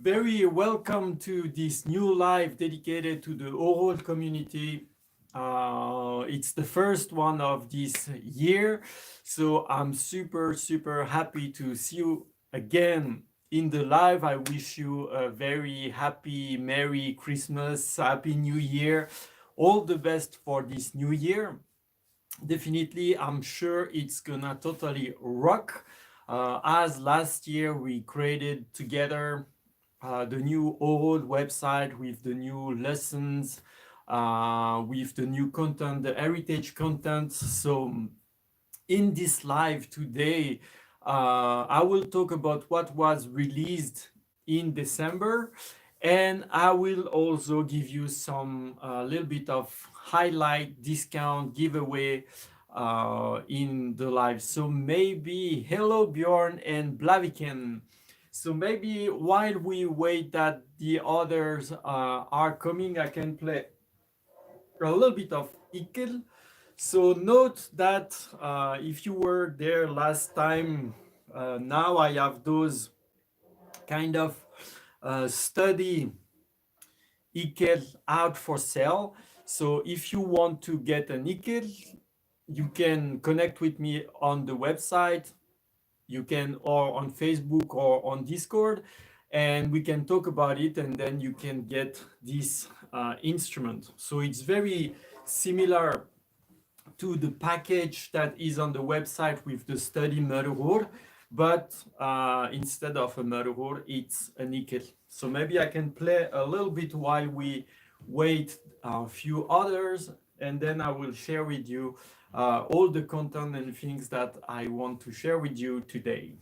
Very welcome to this new live dedicated to the Uuguul community. It's the first one of this year, so I'm super happy to see you again in the live. I wish you a very happy, Merry Christmas, Happy New Year, all the best for this new year. Definitely, I'm sure it's gonna totally rock. As last year we created together the new old website with the new lessons, with the new content, the heritage content. So in this live today, I will talk about what was released in December, and I will also give you some little bit of highlight, discount, giveaway in the live. So maybe hello Bjorn and Blaviken. So maybe while we wait that the others are coming, I can play a little bit of Ikel. So note that if you were there last time, now I have those kind of study Ikel out for sale. So if you want to get an Ikel, you can connect with me on the website. You can, or on Facebook or on Discord, and we can talk about it, and then you can get this instrument. So it's very similar to the package that is on the website with the study Morel, but instead of a Morel, it's a nickel. So maybe I can play a little bit while we wait a few others, and then I will share with you all the content and things that I want to share with you today.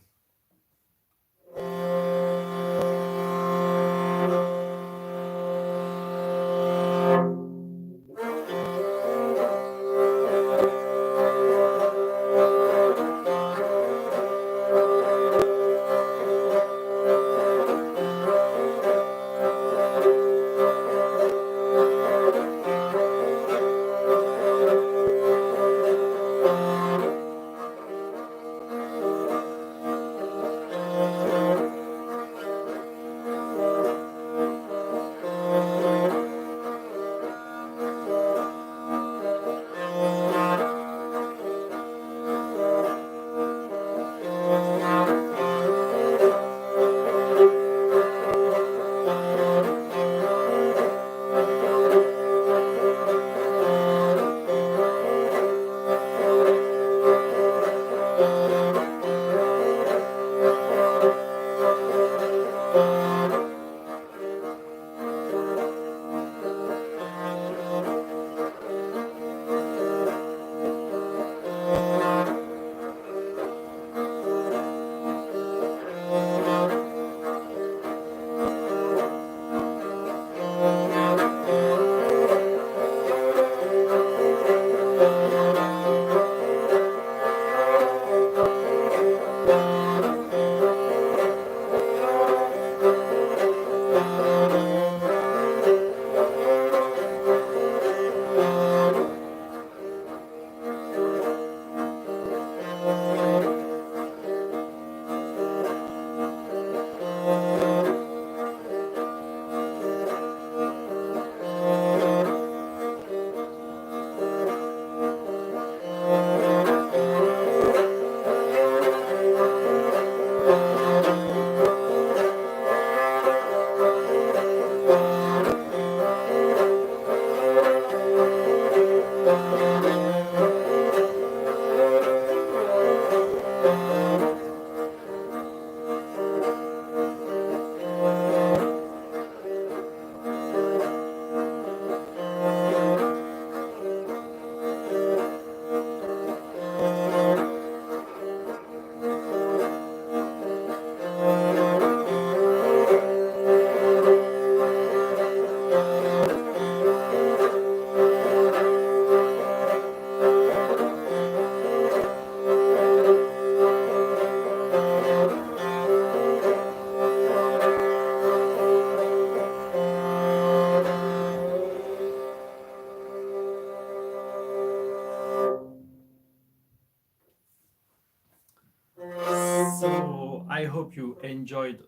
So I hope you enjoyed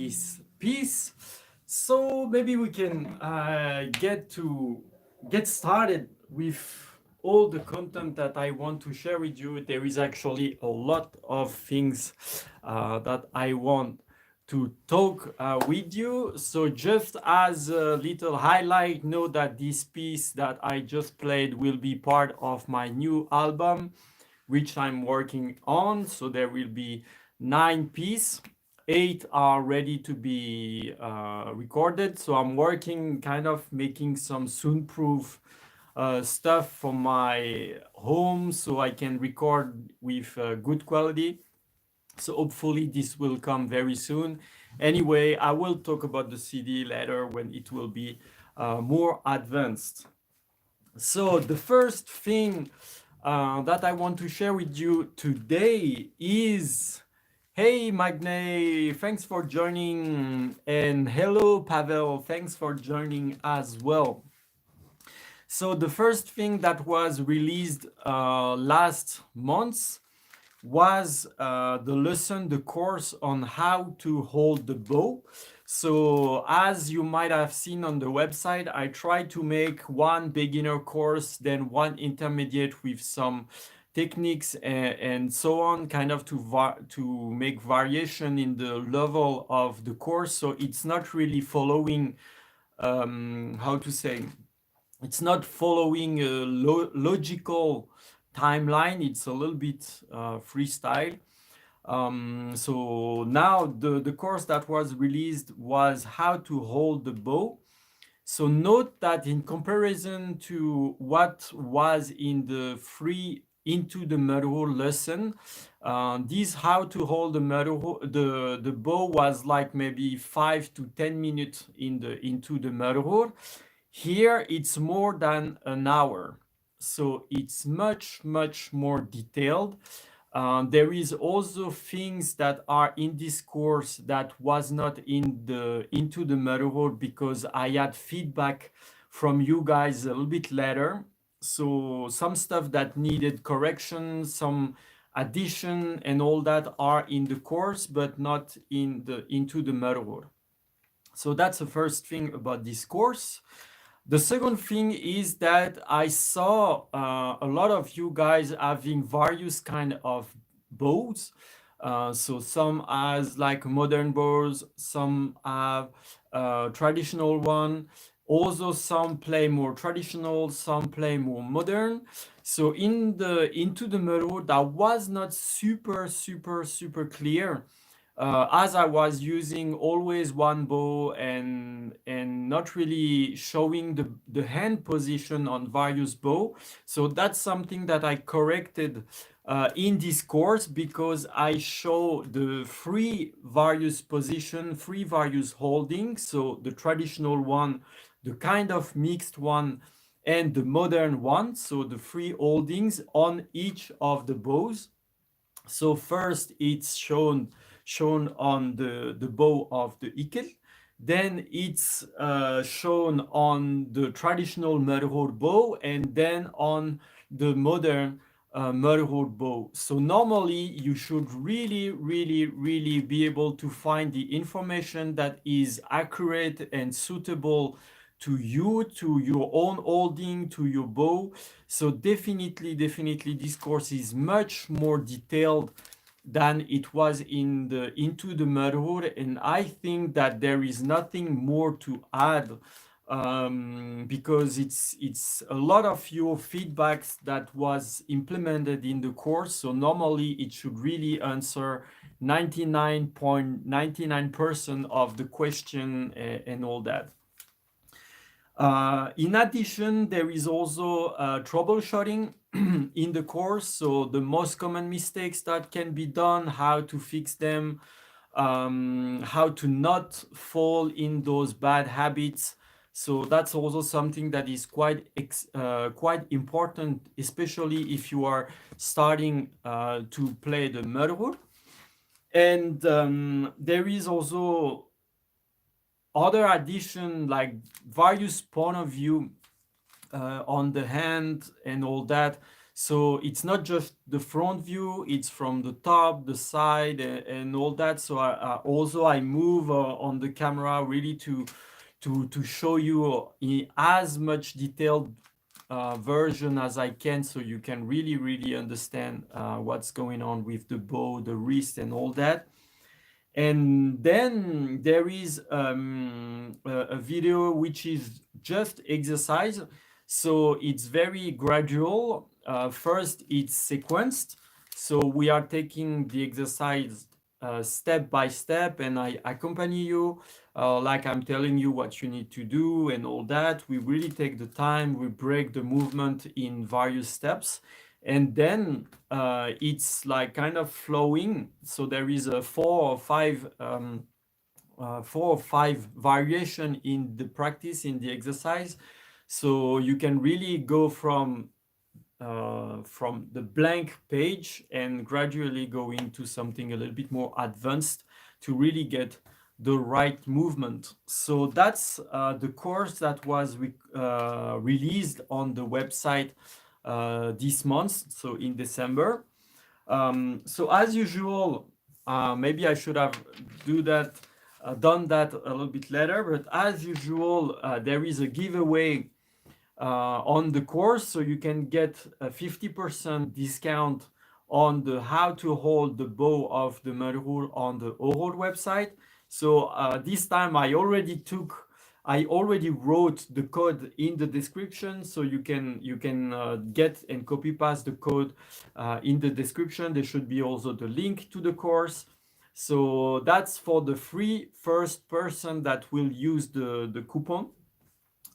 this piece. So maybe we can get started with all the content that I want to share with you. There is actually a lot of things that I want to talk with you. So just as a little highlight, know that this piece that I just played will be part of my new album, which I'm working on. So there will be 9 pieces. 8 are ready to be recorded. So I'm working kind of making some soundproof stuff for my home so I can record with good quality. So hopefully this will come very soon. Anyway, I will talk about the CD later when it will be more advanced. So the first thing that I want to share with you today is, hey Magne, thanks for joining, and hello Pavel, thanks for joining as well. So the first thing that was released last month was the lesson, the course on how to hold the bow. So as you might have seen on the website, I tried to make one beginner course, then one intermediate with some techniques and so on, kind of to make variation in the level of the course. So it's not really following, how to say, it's not following a logical timeline. It's a little bit freestyle. So now the course that was released was how to hold the bow. So note that in comparison to what was in the free Into the Morel lesson, this how to hold the bow was like maybe 5 to 10 minutes in the Into the Morel. Here it's more than an hour, so it's much more detailed. There is also things that are in this course that was not in the Into the Morel because I had feedback from you guys a little bit later. So some stuff that needed correction, some addition and all that are in the course, but not in the Into the Morel. So that's the first thing about this course. The second thing is that I saw a lot of you guys having various kind of bows. So some has like modern bows, some have traditional one. Also some play more traditional, some play more modern. So in the Into the Morel, that was not super clear. As I was using always one bow and not really showing the hand position on various bow. So that's something that I corrected in this course because I show the three various position, three various holdings. So the traditional one, the kind of mixed one, and the modern one. So the three holdings on each of the bows. So first it's shown on the bow of the Uuguul. Then it's shown on the traditional Morel bow, and then on the modern Morel bow. So normally you should really be able to find the information that is accurate and suitable to you, to your own holding, to your bow. So definitely this course is much more detailed than it was in the Into the Morel, and I think that there is nothing more to add because it's a lot of your feedbacks that was implemented in the course. So normally it should really answer 99.99% of the question and all that. In addition, there is also troubleshooting in the course. So the most common mistakes that can be done, how to fix them, how to not fall in those bad habits. So that's also something that is quite important, especially if you are starting to play the Morel. And there is also other addition, like various point of view on the hand and all that. So it's not just the front view, it's from the top, the side, and all that. So I move on the camera really to show you in as much detailed version as I can, so you can really understand what's going on with the bow, the wrist, and all that. And then there is a video which is just exercise. So it's very gradual. First, it's sequenced. So we are taking the exercise step by step, and I accompany you, like I'm telling you what you need to do and all that. We really take the time, we break the movement in various steps, and then it's like kind of flowing. So there is a four or five variation in the practice, in the exercise. So you can really go from the blank page and gradually go into something a little bit more advanced to really get the right movement. So that's the course that was released on the website this month, so in December. So as usual, maybe I should have done that a little bit later, but as usual, there is a giveaway on the course, so you can get a 50% discount on the how to hold the bow of the Morel on the Uuguul website. So this time I already wrote the code in the description, so you can get and copy paste the code in the description. There should be also the link to the course. So that's for the free first person that will use the coupon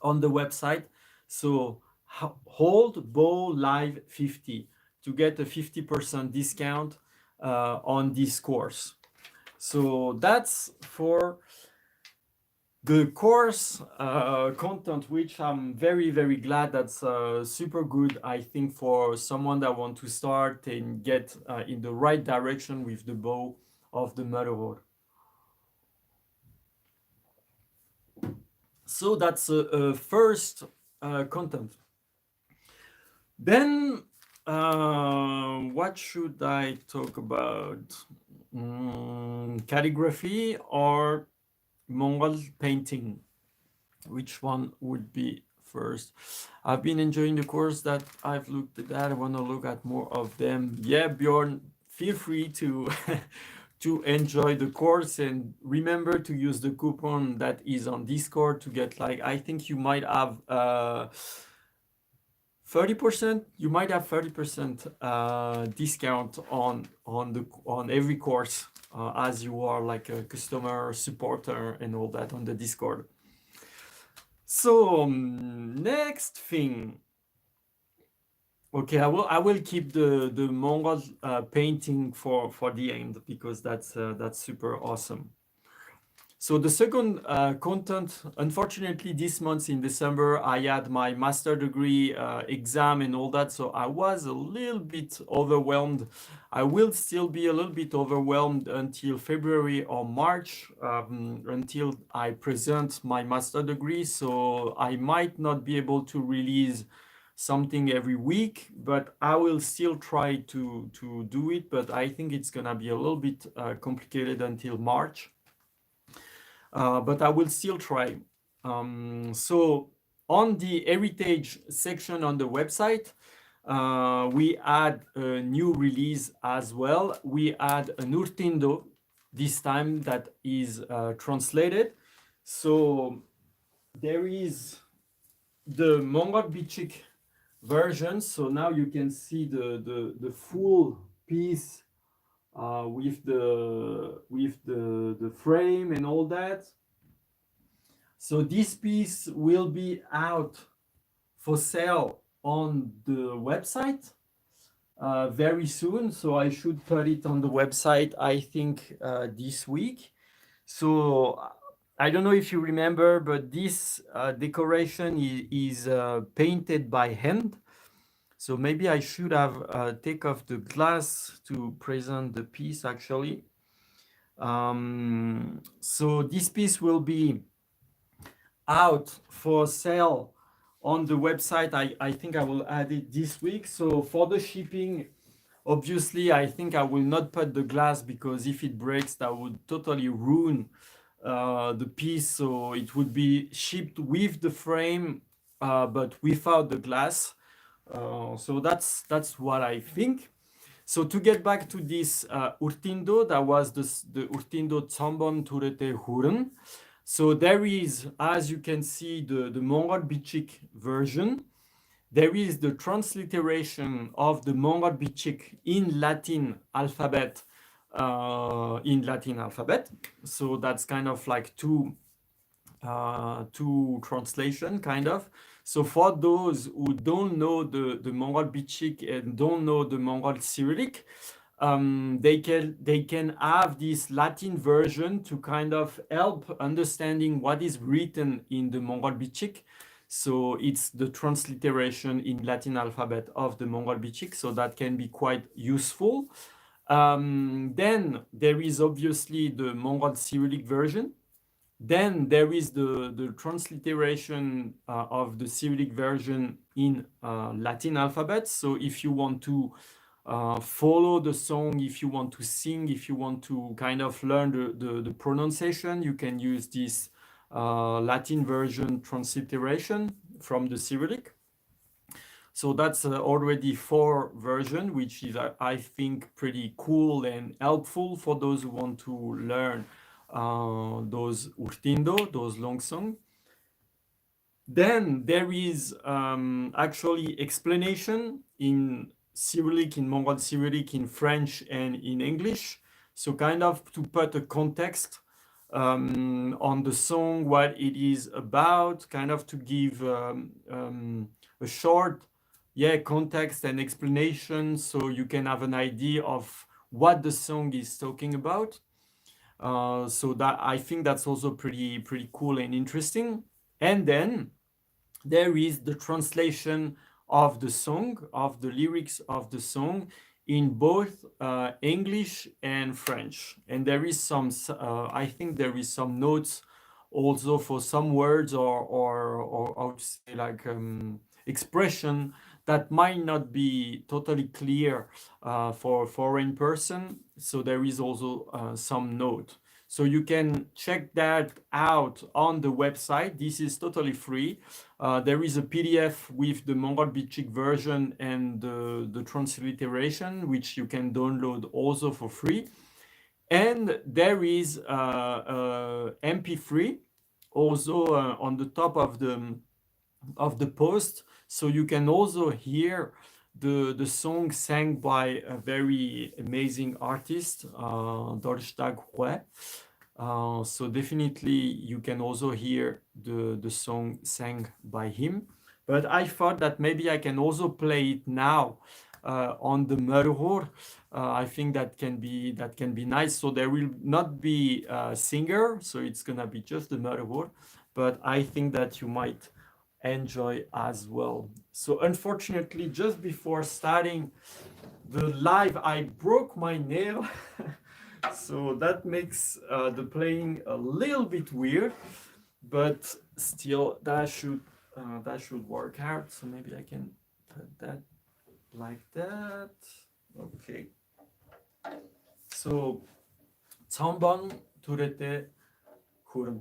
on the website. So hold bow live 50 to get a 50% discount on this course. So that's for the course content, which I'm very glad. That's super good, I think, for someone that want to start and get in the right direction with the bow of the Morel. So that's first content. Then what should I talk about? Calligraphy or Mongol painting? Which one would be first? I've been enjoying the course that I've looked at. I want to look at more of them. Yeah, Bjorn, feel free to to enjoy the course, and remember to use the coupon that is on Discord to get, like, I think you might have 30%. You might have 30% discount on every course as you are like a customer supporter and all that on the Discord. So next thing. Okay, I will keep the Mongol painting for the end, because that's super awesome. So the second content, unfortunately, this month in December, I had my master degree exam and all that, so I was a little bit overwhelmed. I will still be a little bit overwhelmed until February or March, until I present my master degree. So I might not be able to release something every week, but I will still try to do it. But I think it's gonna be a little bit complicated until March. But I will still try. So on the heritage section on the website, we add a new release as well. We add an Urtindo this time that is translated. So there is the Mongol Bichik version. So now you can see the full piece with the frame and all that. So this piece will be out for sale on the website very soon. So I should put it on the website, I think, this week. So I don't know if you remember, but this decoration is painted by hand. So maybe I should have take off the glass to present the piece actually. So this piece will be out for sale on the website. I think I will add it this week. So for the shipping, obviously, I think I will not put the glass because if it breaks, that would totally ruin the piece. So it would be shipped with the frame, but without the glass. So that's what I think. So to get back to this Urtindo, that was the Urtindo Tsambon Turete Huren. So there is, as you can see, the Mongol Bichik version. There is the transliteration of the Mongol Bichik in Latin alphabet. So that's kind of like two translation kind of. So for those who don't know the Mongol Bichik and don't know the Mongol Cyrillic, they can have this Latin version to kind of help understanding what is written in the Mongol Bichik. So it's the transliteration in Latin alphabet of the Mongol Bichik, so that can be quite useful. Then there is obviously the Mongol Cyrillic version. Then there is the transliteration of the Cyrillic version in Latin alphabet. So if you want to follow the song, if you want to sing, if you want to kind of learn the pronunciation, you can use this Latin version transliteration from the Cyrillic. So that's already 4 version, which is, I think, pretty cool and helpful for those who want to learn those urtindo, those long song. Then there is actually explanation in Cyrillic, in Mongol Cyrillic, in French, and in English. So kind of to put a context on the song, what it is about, kind of to give a short context and explanation so you can have an idea of what the song is talking about. So that I think that's also pretty cool and interesting. And then there is the translation of the song, of the lyrics of the song in both English and French. And there is some, I think there is some notes also for some words or I would say like expression that might not be totally clear for a foreign person. So there is also some note. So you can check that out on the website. This is totally free. There is a PDF with the Mongol Bichik version and the transliteration, which you can download also for free. And there is MP3 also on the top of the post, so you can also hear the song sang by a very amazing artist, Dorstag Hue. So definitely you can also hear the song sang by him. But I thought that maybe I can also play it now on the Mörhor. I think that can be nice. So there will not be a singer, so it's gonna be just the Mörhor. But I think that you might enjoy as well. So unfortunately, just before starting the live, I broke my nail. So that makes the playing a little bit weird, but still that should work out. So maybe I can put that like that. Okay. So Tsambon Turete Hurum.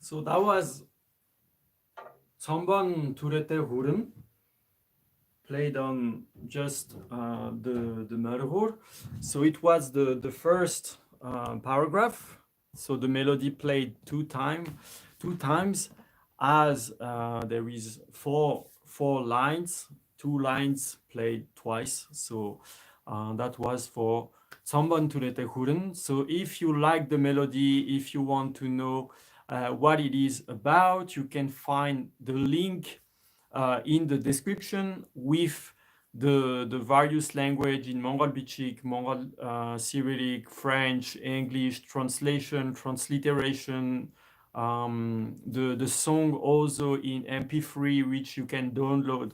So that was 천번 두레테 후름, played on just the melhor. So it was the first paragraph. So the melody played two times, as there is four lines, two lines played twice. So that was for 천번 두레테 후름. So if you like the melody, if you want to know what it is about, you can find the link in the description with the various language in Mongol Bichik, Mongol Cyrillic, French, English, translation, transliteration, the song also in MP3, which you can download.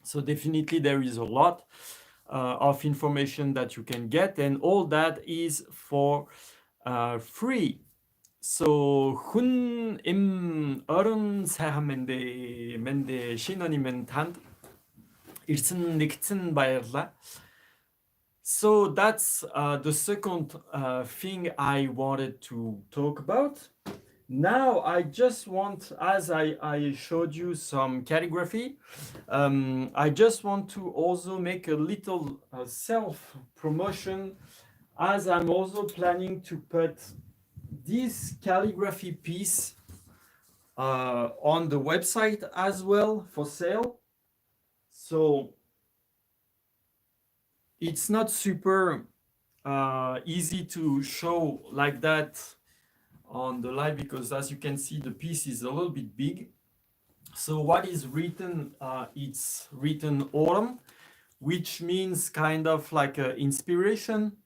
So definitely there is a lot of information that you can get, and all that is for free. So hun im örn sahamende mende shinonimen tand irsin niktin bayarla. So that's the second thing I wanted to talk about. Now I just want, as I showed you some calligraphy, I just want to also make a little self promotion, as I'm also planning to put this calligraphy piece on the website as well for sale. So it's not super easy to show like that on the live, because as you can see the piece is a little bit big. So what is written, it's written autumn, which means kind of like inspiration,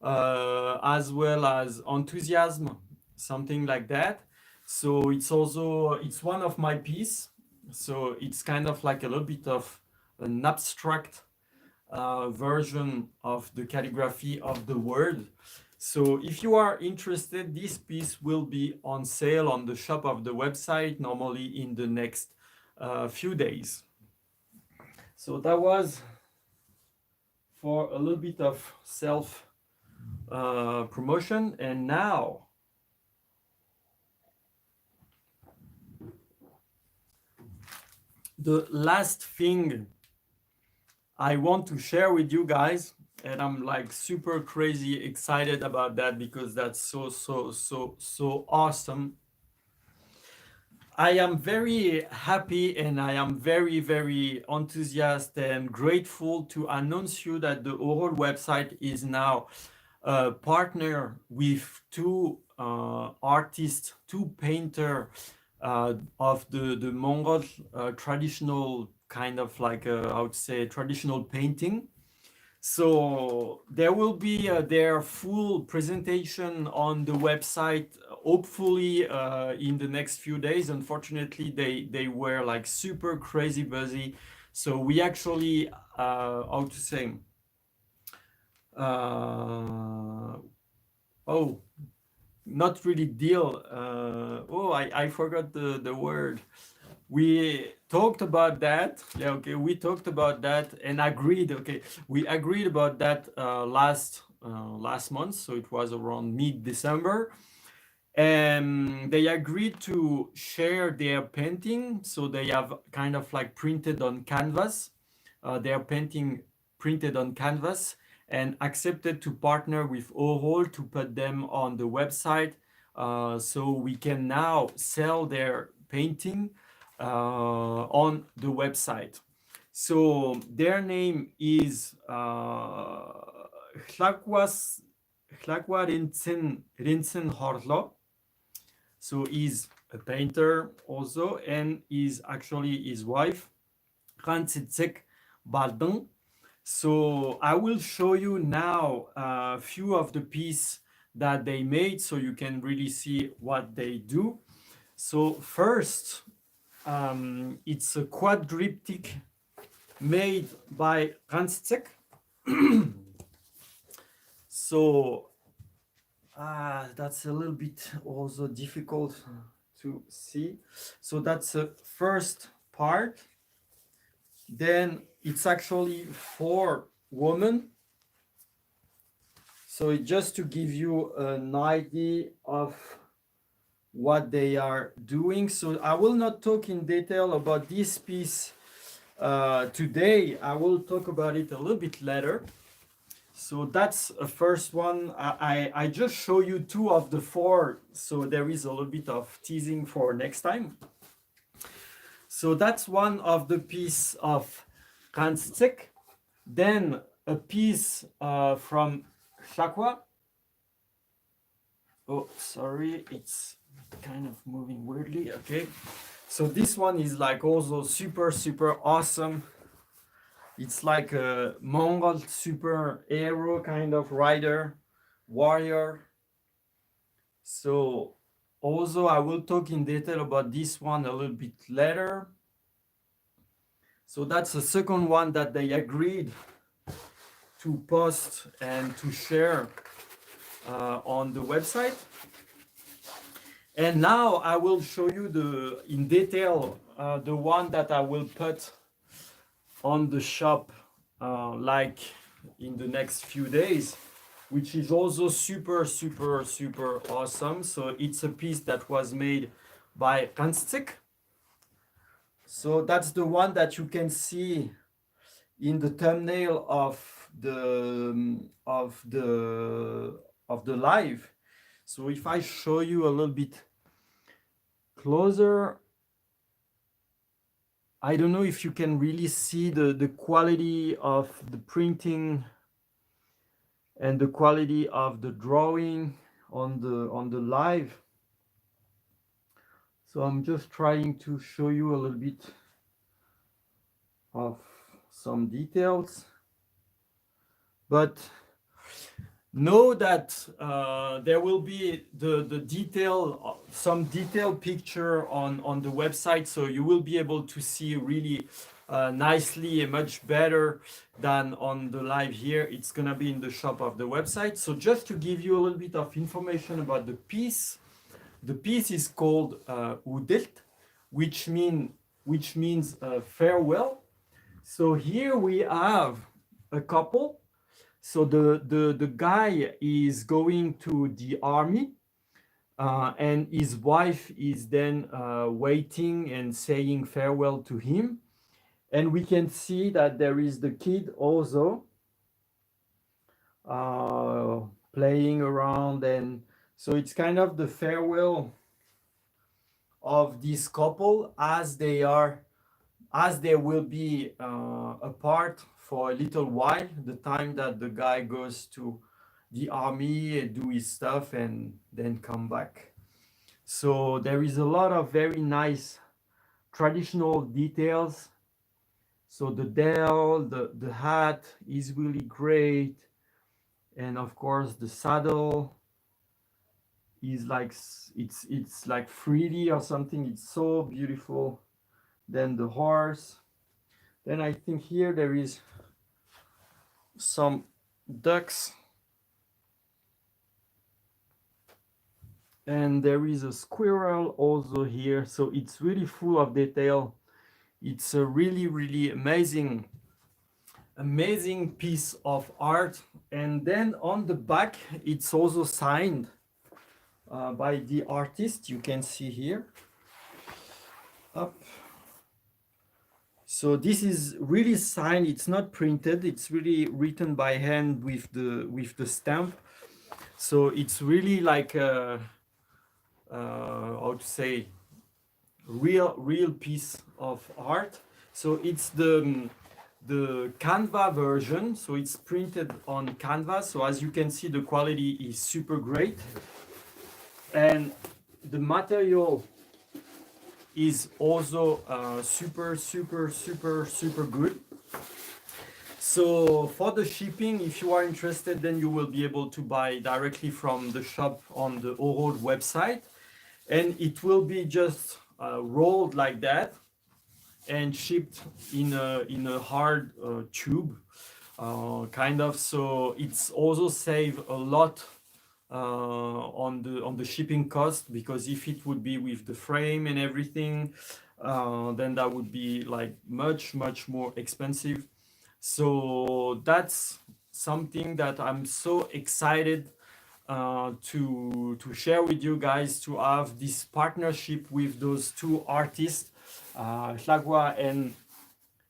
as well as enthusiasm, something like that. So it's one of my piece. So it's kind of like a little bit of an abstract version of the calligraphy of the word. So if you are interested, this piece will be on sale on the shop of the website, normally in the next few days. So that was for a little bit of self promotion. And now the last thing I want to share with you guys, and I'm like super crazy excited about that, because that's so awesome. I am very happy and I am very enthusiastic and grateful to announce you that the Uuguul website is now a partner with two artists, two painters of the Mongol traditional kind of like I would say traditional painting. So there will be their full presentation on the website, hopefully in the next few days. Unfortunately, they were like super crazy busy. So we actually, how to say, oh, not really deal. I forgot the word. We talked about that. Yeah, okay. We talked about that and agreed. Okay, we agreed about that last month. So it was around mid-December, and they agreed to share their painting. So they have kind of like printed on canvas. Their painting printed on canvas, and accepted to partner with Uuguul to put them on the website. So we can now sell their painting on the website. So their name is Hlakwa Rinsen Horlo. So he's a painter also, and is actually his wife, Rantsitsek Baldin. So I will show you now a few of the pieces that they made, so you can really see what they do. So first, it's a quadriptych made by Rantsitsek. So that's a little bit also difficult to see. So that's the first part. Then it's actually for women. So just to give you an idea of what they are doing. So I will not talk in detail about this piece today. I will talk about it a little bit later. So that's a first one. I just show you two of the four, so there is a little bit of teasing for next time. So that's one of the piece of Randstek. Then a piece from Shakwa. Oh, sorry, it's kind of moving weirdly. Okay, so this one is like also super awesome. It's like a Mongol superhero kind of rider, warrior. So also I will talk in detail about this one a little bit later. So that's the second one that they agreed to post and to share on the website. And now I will show you in detail the one that I will put on the shop like in the next few days, which is also super awesome. So it's a piece that was made by Randstek. So that's the one that you can see in the thumbnail of the live. So if I show you a little bit closer, I don't know if you can really see the quality of the printing and the quality of the drawing on the live. So I'm just trying to show you a little bit of some details, but know that there will be some detailed picture on the website, so you will be able to see really nicely and much better than on the live here. It's gonna be in the shop of the website. So just to give you a little bit of information about the piece is called Uuguul, which means farewell. So here we have a couple. So the guy is going to the army, and his wife is then waiting and saying farewell to him. And we can see that there is the kid also playing around, and so it's kind of the farewell of this couple as they will be apart for a little while, the time that the guy goes to the army and do his stuff and then come back. So there is a lot of very nice traditional details. So the dell, the hat is really great, and of course the saddle is like it's like 3D or something. It's so beautiful. Then the horse. Then I think here there is some ducks, and there is a squirrel also here. So it's really full of detail. It's a really amazing piece of art. And then on the back it's also signed by the artist. You can see here up. So this is really signed. It's not printed. It's really written by hand with the stamp. So it's really like a how to say, real piece of art. So it's the Canva version. So it's printed on Canva. So as you can see, the quality is super great, and the material is also super good. So for the shipping, if you are interested, then you will be able to buy directly from the shop on the Uuguul website, and it will be just rolled like that and shipped in a hard tube, kind of. So it's also save a lot on the shipping cost, because if it would be with the frame and everything, then that would be like much more expensive. So that's something that I'm so excited to share with you guys, to have this partnership with those two artists, Hlagwa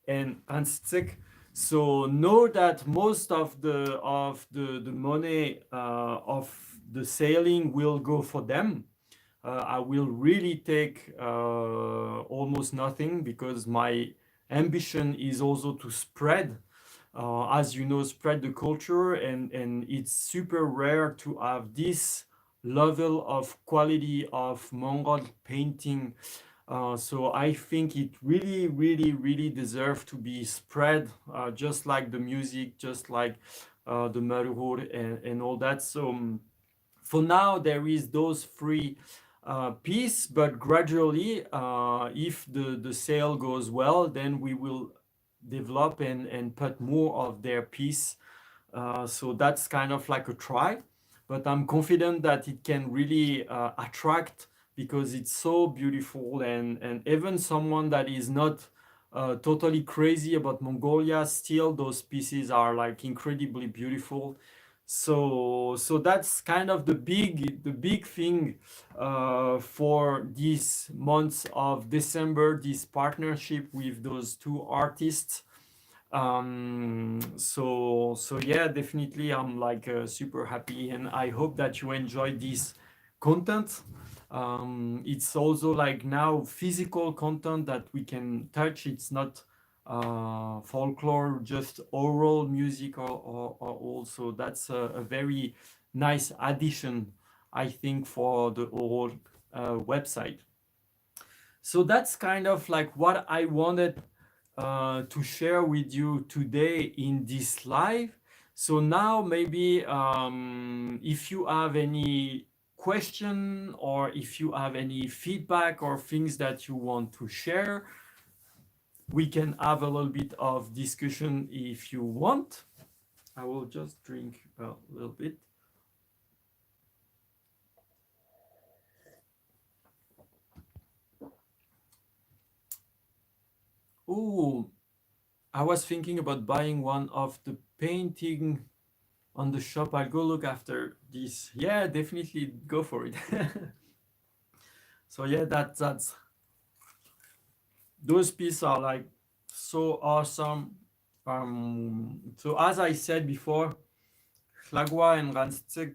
and Anstik. So know that most of the money of the sailing will go for them. I will really take almost nothing, because my ambition is also to spread, as you know, spread the culture, and it's super rare to have this level of quality of Mongol painting. So I think it really, really, really deserves to be spread, just like the music, just like the Marur and all that. So for now, there is those three piece, but gradually, if the sale goes well, then we will develop and put more of their piece. So that's kind of like a try, but I'm confident that it can really attract, because it's so beautiful, and even someone that is not totally crazy about Mongolia, still those pieces are like incredibly beautiful. So that's kind of the big thing for these months of December, this partnership with those two artists. So yeah, definitely I'm like super happy, and I hope that you enjoy this content. It's also like now physical content that we can touch. It's not folklore, just oral music, or also that's a very nice addition, I think, for the oral website. So that's kind of like what I wanted to share with you today in this live. So now maybe if you have any question, or if you have any feedback or things that you want to share, we can have a little bit of discussion if you want. I will just drink a little bit. Oh, I was thinking about buying one of the painting on the shop. I'll go look after this. Yeah, definitely go for it. So yeah, that's those pieces are like so awesome. So as I said before, Hlagwa and Ranstsek,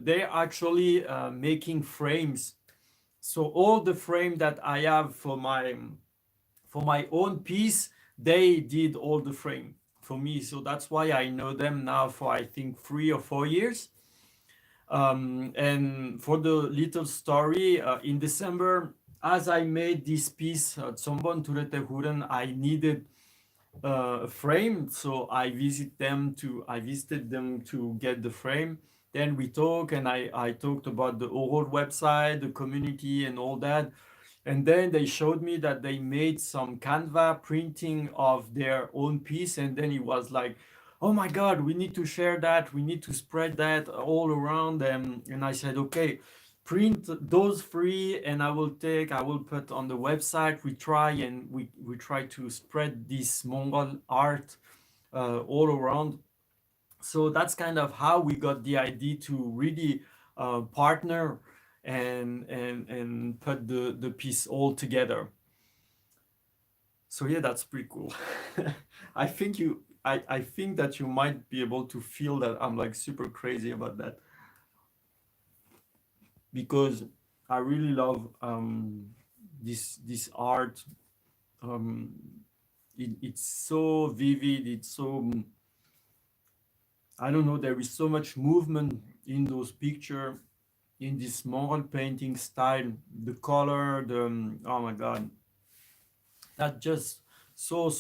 they're actually making frames. So all the frame that I have for my own piece, they did all the frame for me. So that's why I know them now for, I think, 3 or 4 years. And for the little story, in December, as I made this piece, Tsombon Turete Huren, I needed a frame, so I visited them to get the frame. Then we talked, and I talked about the oral website, the community, and all that. And then they showed me that they made some Canva printing of their own piece, and then it was like, oh my God, we need to share that, we need to spread that all around them. And I said, okay, print those three, and I will put on the website. We try to spread this Mongol art all around. So that's kind of how we got the idea to really partner and put the piece all together. So yeah, that's pretty cool. I think that you might be able to feel that I'm like super crazy about that, because I really love this art. It's so vivid. It's so, I don't know. There is so much movement in those pictures, in this Mongol painting style. The color, oh my God, that just so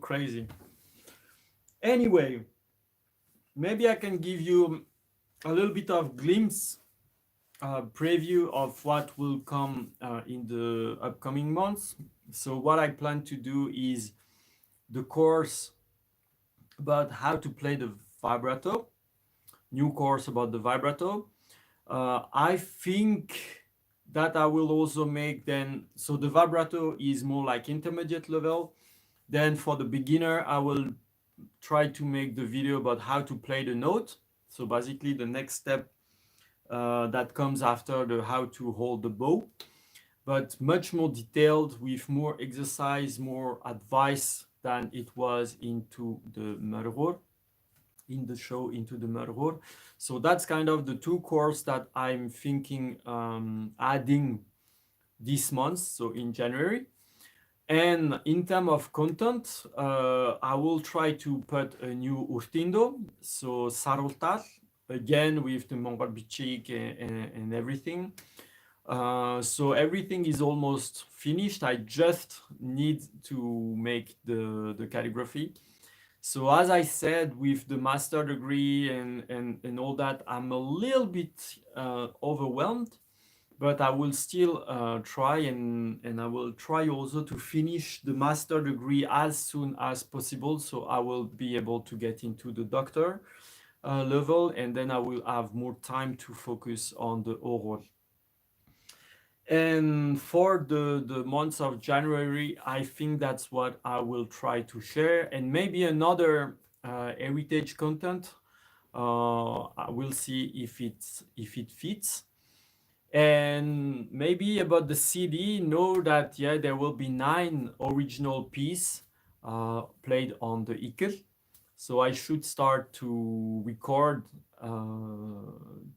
crazy. Anyway, maybe I can give you a little bit of glimpse, preview of what will come in the upcoming months. So what I plan to do is the course about how to play the vibrato, new course about the vibrato. I think that I will also make then, so the vibrato is more like intermediate level. Then for the beginner, I will try to make the video about how to play the note. So basically the next step that comes after the how to hold the bow, but much more detailed with more exercise, more advice than it was into the Morel, in the show Into the Morel. So that's kind of the two courses that I'm thinking adding this month, so in January. And in terms of content, I will try to put a new urtindo, so saroltar, again with the Mongol bichik and everything. So everything is almost finished. I just need to make the calligraphy. So as I said, with the master degree and all that, I'm a little bit overwhelmed, but I will still try, and I will try also to finish the master degree as soon as possible, so I will be able to get into the doctor level, and then I will have more time to focus on the oral. And for the months of January, I think that's what I will try to share, and maybe another heritage content. I will see if it fits. And maybe about the CD, know that yeah, there will be 9 original pieces played on the Ikel. So I should start to record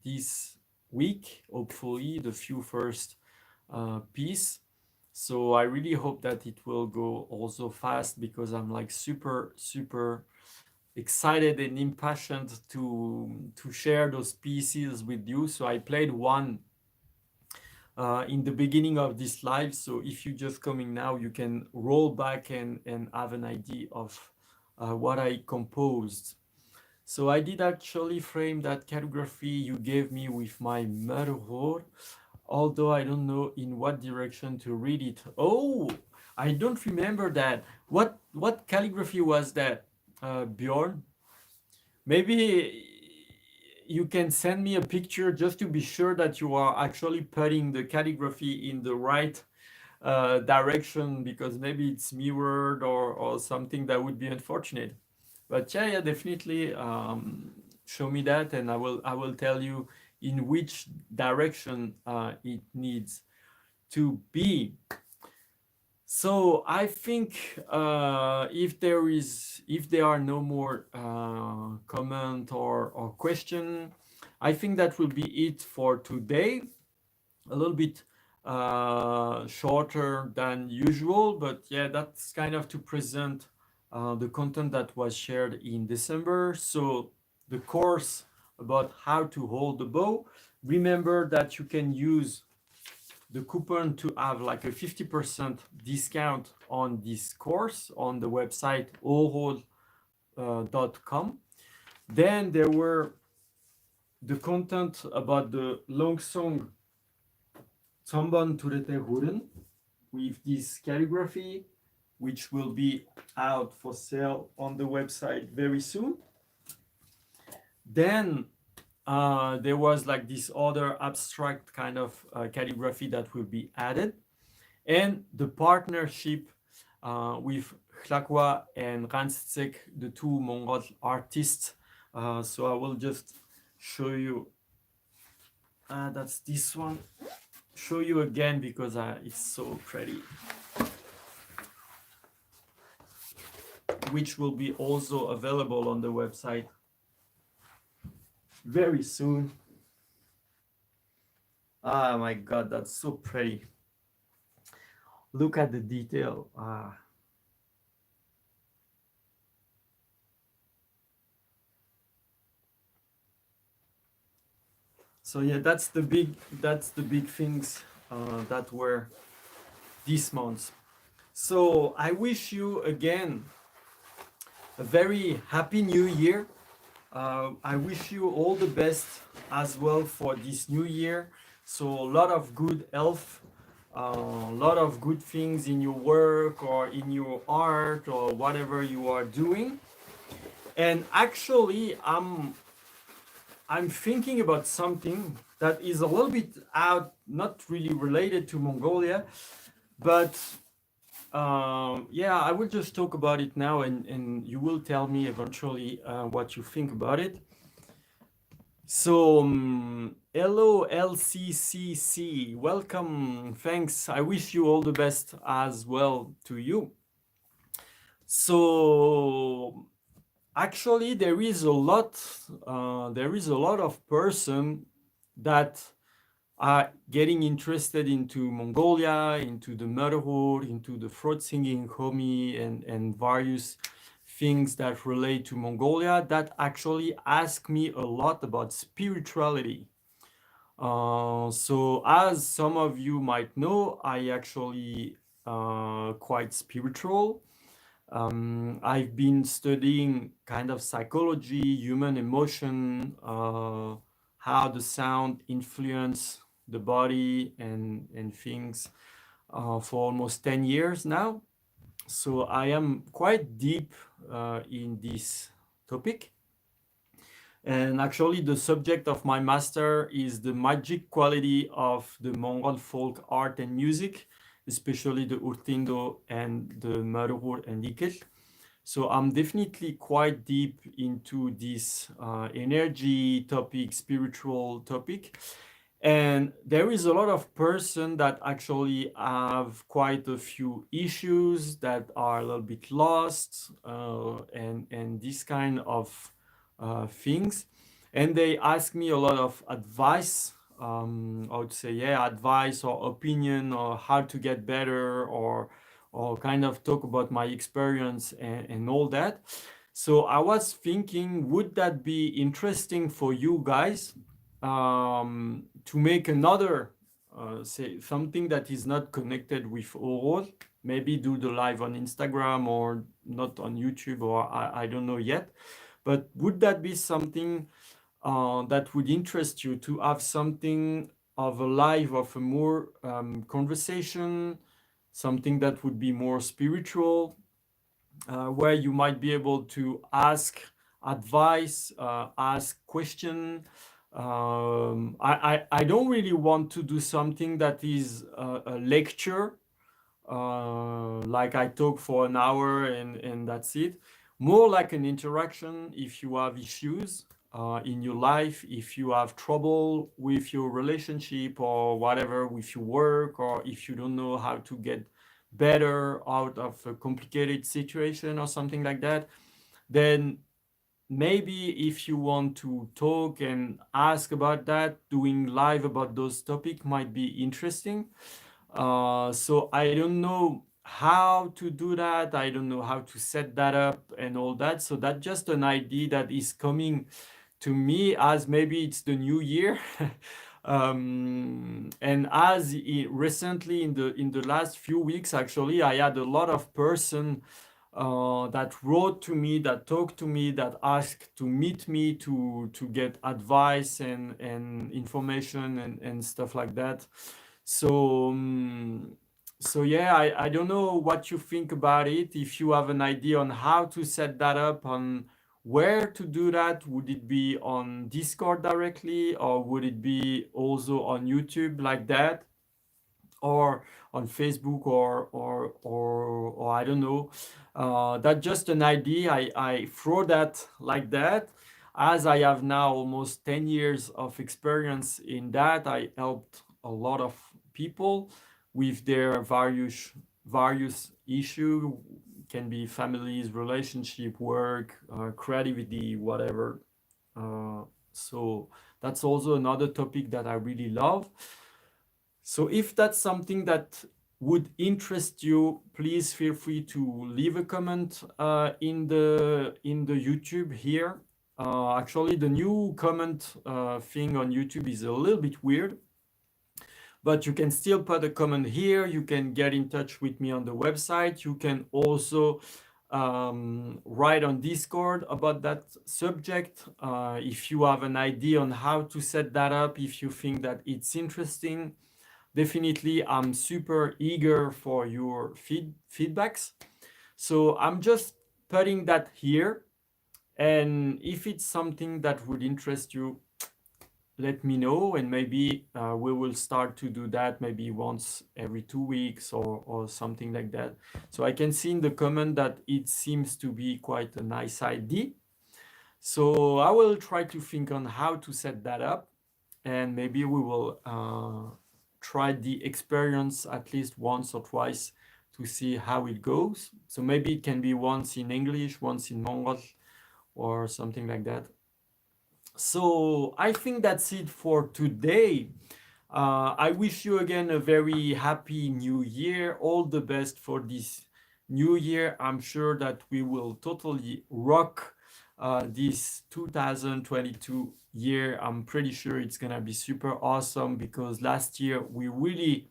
this week, hopefully, the few first piece. So I really hope that it will go also fast, because I'm like super excited and impassioned to share those pieces with you. So I played one in the beginning of this live. So if you're just coming now, you can roll back and have an idea of what I composed. So I did actually frame that calligraphy you gave me with my Morel, although I don't know in what direction to read it. Oh, I don't remember that. What calligraphy was that, Bjorn? Maybe you can send me a picture just to be sure that you are actually putting the calligraphy in the right direction, because maybe it's mirrored or something that would be unfortunate. But yeah, definitely show me that, and I will tell you in which direction it needs to be. So I think if there are no more comment or question, I think that will be it for today. A little bit shorter than usual, but yeah, that's kind of to present the content that was shared in December. So the course about how to hold the bow. Remember that you can use the coupon to have like a 50% discount on this course on the website uuguul.com. Then there were the content about the long song Tomban Turete Huren with this calligraphy, which will be out for sale on the website very soon. Then there was like this other abstract kind of calligraphy that will be added, and the partnership with Hlakwa and Rantsek, the two Mongol artists. So I will just show you. That's this one. Show you again because it's so pretty. Which will be also available on the website very soon. Oh my god, that's so pretty. Look at the detail. So yeah, that's the big things that were this month. So I wish you again a very happy new year. I wish you all the best as well for this new year. So a lot of good health, a lot of good things in your work or in your art or whatever you are doing. And actually, I'm thinking about something that is a little bit out, not really related to Mongolia, but yeah, I will just talk about it now, and you will tell me eventually what you think about it. Hello LCCC, welcome, thanks. I wish you all the best as well to you. So, actually, there is a lot of person that are getting interested into Mongolia, into the motherhood, into the throat singing Homi, and various things that relate to Mongolia that actually ask me a lot about spirituality. So, as some of you might know, I actually quite spiritual. I've been studying kind of psychology, human emotion, how the sound influence the body and things for almost 10 years now. So I am quite deep in this topic. And actually, the subject of my master is the magic quality of the Mongol folk art and music, especially the Urtindo and the Marur and Ikel. So I'm definitely quite deep into this energy topic, spiritual topic. And there is a lot of person that actually have quite a few issues that are a little bit lost and this kind of things. And they ask me a lot of advice. I would say, yeah, advice or opinion or how to get better or kind of talk about my experience and all that. So I was thinking, would that be interesting for you guys to make another, say, something that is not connected with Oro? Maybe do the live on Instagram or not on YouTube, or I don't know yet. But would that be something that would interest you to have something of a live, of a more conversation, something that would be more spiritual, where you might be able to ask advice, ask question. I don't really want to do something that is a lecture, like I talk for an hour and that's it. More like an interaction. If you have issues in your life, if you have trouble with your relationship or whatever, with your work, or if you don't know how to get better out of a complicated situation or something like that, then maybe if you want to talk and ask about that, doing live about those topics might be interesting. So I don't know how to do that. I don't know how to set that up and all that. So that's just an idea that is coming to me as maybe it's the new year. And as recently in the last few weeks, actually, I had a lot of person that wrote to me, that talked to me, that asked to meet me to get advice and information and stuff like that. So, so yeah, I don't know what you think about it. If you have an idea on how to set that up, on where to do that, would it be on Discord directly, or would it be also on YouTube like that, or on Facebook, or I don't know. That's just an idea. I throw that like that. As I have now almost 10 years of experience in that, I helped a lot of people with their various issue. Can be families, relationship, work, creativity, whatever. So that's also another topic that I really love. So if that's something that would interest you, please feel free to leave a comment in the YouTube here. Actually, the new comment thing on YouTube is a little bit weird, but you can still put a comment here. You can get in touch with me on the website. You can also write on Discord about that subject. If you have an idea on how to set that up, if you think that it's interesting, definitely I'm super eager for your feedbacks. So I'm just putting that here, and if it's something that would interest you, let me know, and maybe we will start to do that maybe once every 2 weeks or something like that. So I can see in the comment that it seems to be quite a nice idea. So I will try to think on how to set that up, and maybe we will try the experience at least once or twice to see how it goes. So maybe it can be once in English, once in Mongol, or something like that. So I think that's it for today. I wish you again a very happy new year. All the best for this new year. I'm sure that we will totally rock this 2022 year. I'm pretty sure it's gonna be super awesome because last year we really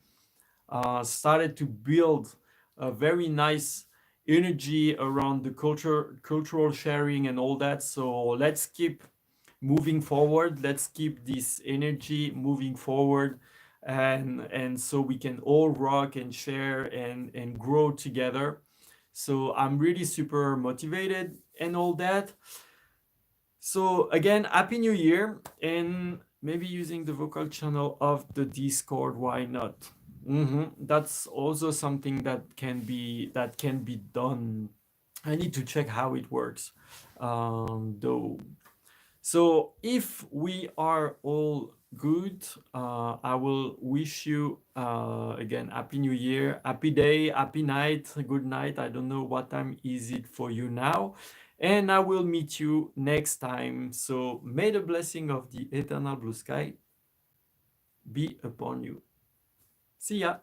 started to build a very nice energy around the cultural sharing and all that. So let's keep moving forward. Let's keep this energy moving forward, and so we can all rock and share and grow together. So I'm really super motivated and all that. So again, happy new year, and maybe using the vocal channel of the Discord, why not? That's also something that can be done. I need to check how it works, though. So if we are all good, I will wish you again happy new year, happy day, happy night, good night. I don't know what time is it for you now. And I will meet you next time. So may the blessing of the eternal blue sky be upon you. See ya.